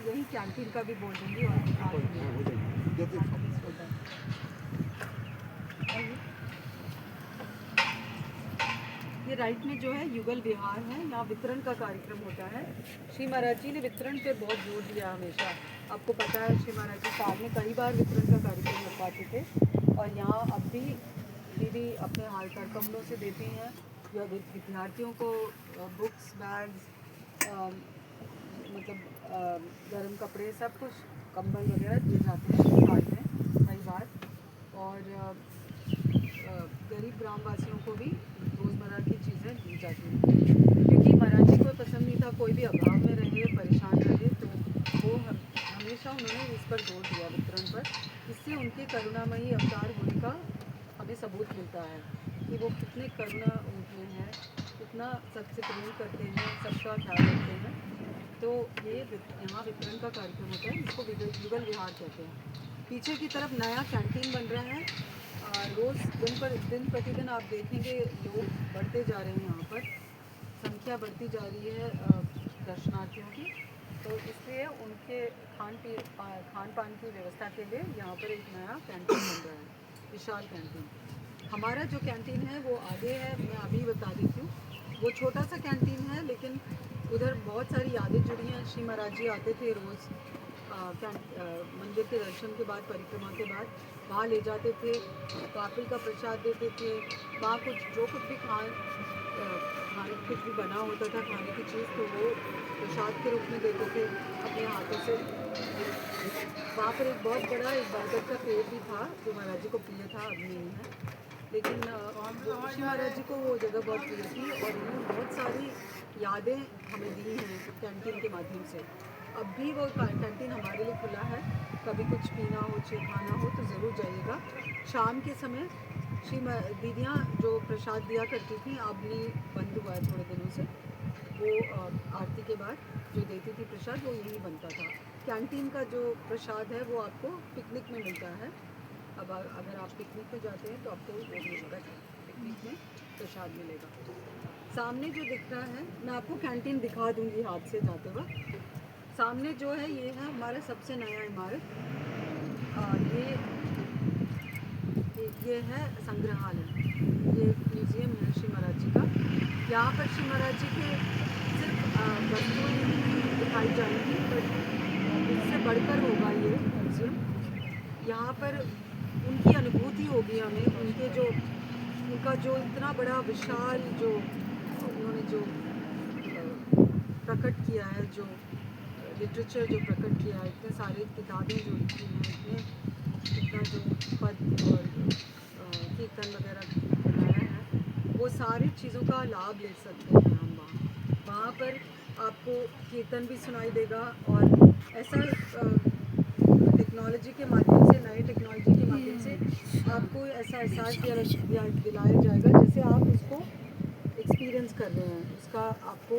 यही कैंटीन का भी बोल दूँगी और ये राइट में जो है युगल विहार है, यहाँ वितरण का कार्यक्रम होता है। श्री महाराज जी ने वितरण पे बहुत जोर दिया हमेशा। आपको पता है श्री महाराज जी साल में कई बार वितरण का कार्यक्रम रखवाते थे और यहाँ अब भी दीदी अपने हालचाल कमलों से देती हैं या विद्यार्थियों को बुक्स, बैग्स, मतलब गर्म कपड़े, सब कुछ कंबल वगैरह दिए जाते हैं साल में कई बार। और गरीब ग्रामवासियों को भी रोज़मर्रा की चीज़ें दी जाती हैं, क्योंकि महाराज जी को पसंद नहीं था कोई भी अभाव में रहे, परेशान रहे, तो वो हमेशा उन्होंने इस पर जोर दिया, वितरण पर। इससे उनके करुणामयी अवतार होने का हमें सबूत मिलता है कि वो कितने करुणा उनमें है, कितना सबसे प्रेम करते हैं, सबका ख्याल रखते हैं। तो ये यहाँ वितरण का कार्यक्रम होता है, इसको युगल विहार कहते हैं। पीछे की तरफ नया कैंटीन बन रहा है। रोज़ दिन प्रतिदिन आप देखेंगे लोग बढ़ते जा रहे हैं, यहाँ पर संख्या बढ़ती जा रही है दर्शनार्थियों की, तो इसलिए उनके खान पान की व्यवस्था के लिए यहाँ पर एक नया कैंटीन बन रहा है, विशाल कैंटीन। हमारा जो कैंटीन है वो आगे है, मैं अभी बता देती हूँ। वो छोटा सा कैंटीन है, लेकिन उधर बहुत सारी यादें जुड़ी हैं। श्री महाराज जी आते थे रोज़ मंदिर के दर्शन के बाद, परिक्रमा के बाद वहाँ ले जाते थे, काफिल का प्रसाद देते थे। वहाँ जो कुछ भी खाने कुछ भी बना होता था खाने की चीज़, तो वो प्रसाद के रूप में देते थे अपने हाथों से। वहाँ पर एक बहुत बड़ा एक बरगद का पेड़ भी था जो महाराज जी को प्रिय था, अब नहीं है, लेकिन श्री महाराज जी को वो जगह बहुत प्रिय थी और उन्होंने बहुत सारी यादें हमें दी हैं कैंटीन के माध्यम से। अब भी वो कैंटीन हमारे लिए खुला है, कभी कुछ पीना हो, खाना हो तो ज़रूर जाइएगा। शाम के समय श्री दीदियाँ जो प्रसाद दिया करती थी, अब नहीं, बंद हुआ है थोड़े दिनों से। वो आरती के बाद जो देती थी प्रसाद, वो यही बनता था। कैंटीन का जो प्रसाद है वो आपको पिकनिक में मिलता है। अब अगर आप पिकनिक पे जाते हैं तो आपको वो मिलेगा, पिकनिक में प्रसाद मिलेगा। सामने जो दिख रहा है, मैं आपको कैंटीन दिखा दूंगी हाथ से जाते वक्त। सामने जो है ये है हमारा सबसे नया इमारत। ये है संग्रहालय, ये म्यूज़ियम है श्री महाराज जी का। यहाँ पर श्री महाराज जी के सिर्फ वस्तुएँ दिखाई जाएंगी, बट इससे बढ़कर होगा ये म्यूज़ियम। यहाँ पर उनकी अनुभूति होगी हमें, उनका जो इतना बड़ा विशाल जो उन्होंने जो प्रकट किया है, जो लिटरेचर जो प्रकट किया है, इतने सारे किताबें जो लिखी हैं, इतना जो पद और कीर्तन वगैरह बनाया है, वो सारी चीज़ों का लाभ ले सकते हैं हम वहाँ पर आपको कीर्तन भी सुनाई देगा। और ऐसा टेक्नोलॉजी के माध्यम से, नए टेक्नोलॉजी के माध्यम से आपको ऐसा एहसास दिलाया जाएगा जैसे आप उसको एक्सपीरियंस कर रहे हैं, उसका आपको